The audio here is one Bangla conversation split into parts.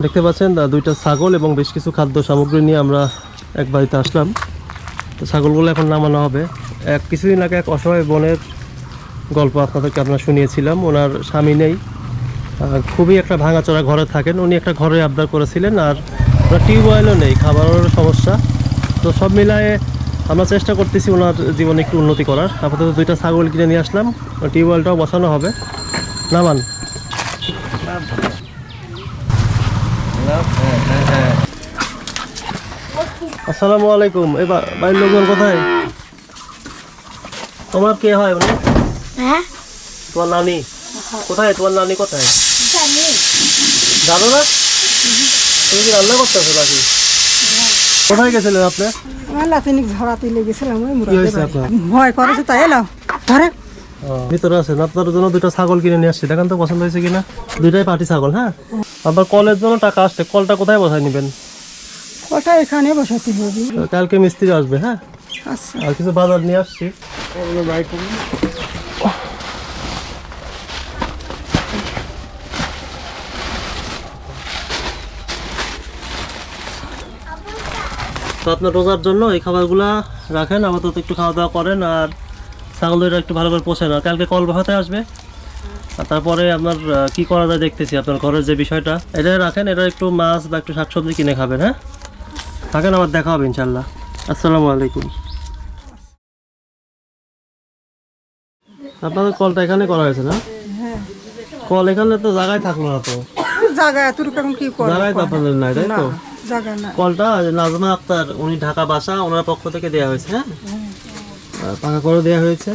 দেখতে পাচ্ছেন দুইটা ছাগল এবং বেশ কিছু খাদ্য সামগ্রী নিয়ে আমরা এক বাড়িতে আসলাম। তো ছাগলগুলো এখন নামানো হবে। কিছুদিন আগে এক অসহায় বোনের গল্প আপনাদেরকে আমরা শুনিয়েছিলাম। ওনার স্বামী নেই, খুবই একটা ভাঙাচোরা ঘরে থাকেন। উনি একটা ঘরে আবদার করেছিলেন, আর ওনার টিউবওয়েলও নেই, খাবারের সমস্যা। তো সব মিলায়ে আমরা চেষ্টা করতেছি ওনার জীবনে একটু উন্নতি করার। আপাতত দুইটা ছাগল কিনে নিয়ে আসলাম, টিউবওয়েলটাও বসানো হবে। নামান। আসসালামু আলাইকুম। এই বাড়ির লোকজন কোথায়? তোমার কে হয় মানে? হ্যাঁ, তোমার নানি কোথায়? তোমার নানি কোথায় জানি। জানো না? তুমি কি রান্না করতেছো নাকি? কোথায় গেছিলেন আপনি? আমার লাতিনিক ঝরাতে লেগেছিলাম ওই কি হয়েছে আপনার? ভয় করেছে তাই এলাম ধরে ভিতরে আছেন। আপনার জন্য দুটো ছাগল কিনে নিয়ে আসছি, দেখেন তো পছন্দ হয়েছে কিনা। দুইটাই পাটি ছাগল। হ্যাঁ, আপনার কলের জন্য টাকা আসছে। কলটা কোথায় বসায় নেবেন? ওটা এখানে বসাতে হবে। কালকে মিস্ত্রি আসবে। হ্যাঁ, আচ্ছা, আর কিছু বাজার নিয়ে আসছি। তো আপনার রোজার জন্য এই খাবারগুলা রাখেন, আপাতত একটু খাওয়া দাওয়া করেন, আর ছাগলটা একটু ভালো করে পোষেন। আর কালকে কল বসাতে আসবে, আর তারপরে আপনার কি করা যায় দেখতেছি। আপনার ঘরের যে বিষয়টা, এটা রাখেন। এটা একটু মাছ বা একটু শাকসবজি কিনে খাবেন। হ্যাঁ, থাকেন, আবার দেখা হবে ইনশাল্লাহ। আসসালামু আলাইকুম। আপনাদের কলটা এখানে করা হয়েছে না? কল এখানে তো জায়গায় থাকলো না। তো জায়গা এতটুকু এখন কি করে জায়গায় তো আপনাদের নাই, তাই তো? জায়গা না। কলটা নাজমা আক্তার, উনি ঢাকা বাসা, ওনার পক্ষ থেকে দেওয়া হয়েছে। হ্যাঁ, পাকা করে দেওয়া হয়েছে।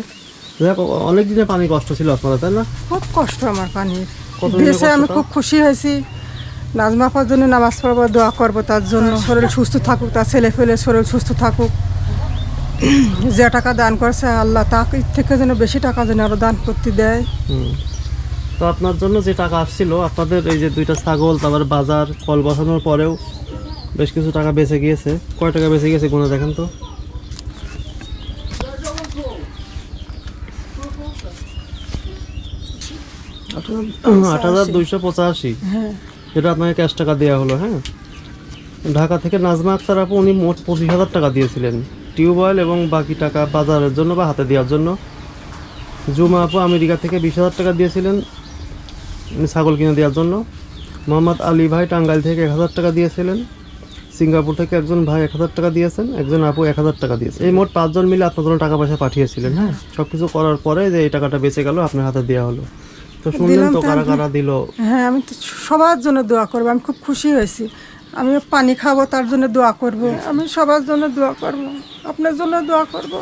অনেক দিনের পানি কষ্ট ছিল আপনারা, তাই না? খুব কষ্ট আমার পানির কতদিনের দেশে। আমি কষ্টটা? খুব খুশি হয়েছি। নাজমা আপার জন্য নামাজ পড়বো, দোয়া করবো তার জন্য, শরীর সুস্থ থাকুক, তার ছেলে ফেলে শরীর সুস্থ থাকুক। যে টাকা দান করছে আল্লাহ তাকে থেকে যেন বেশি টাকা যেন আরো দান করতে দেয়। তো আপনার জন্য যে টাকা আসছিল, আপনাদের এই যে দুইটা ছাগল, তারপর বাজার, কল বসানোর পরেও বেশ কিছু টাকা বেঁচে গিয়েছে। কয় টাকা বেঁচে গিয়েছে গুণে দেখেন তো। ৮,২৮৫। যেটা আপনাকে ক্যাশ টাকা দেওয়া হলো। হ্যাঁ, ঢাকা থেকে নাজমা আক্তার আপু, উনি মোট ২৫,০০০ টাকা দিয়েছিলেন টিউবওয়েল এবং বাকি টাকা বাজারের জন্য বা হাতে দেওয়ার জন্য। জুমা আপু আমেরিকা থেকে ২০,০০০ টাকা দিয়েছিলেন ছাগল কিনে দেওয়ার জন্য। মোহাম্মদ আলী ভাই টাঙ্গাইল থেকে ১,০০০ টাকা দিয়েছিলেন। সিঙ্গাপুর থেকে একজন ভাই ১,০০০ টাকা দিয়েছেন, একজন আপু ১,০০০ টাকা দিয়েছেন। এই মোট ৫ জন মিলে আপনার জন্য টাকা পয়সা পাঠিয়েছিলেন। হ্যাঁ, সব কিছু করার পরে যে এই টাকাটা বেঁচে গেল, আপনার হাতে দেওয়া হলো। তো শুনলেন তো কারা কারা দিল। হ্যাঁ, আমি তো সবার জন্য দোয়া করবো। আমি খুব খুশি হয়েছি। আমি পানি খাবো, তার জন্য দোয়া করব। আমি সবার জন্য দোয়া করব, আপনার জন্য দোয়া করব।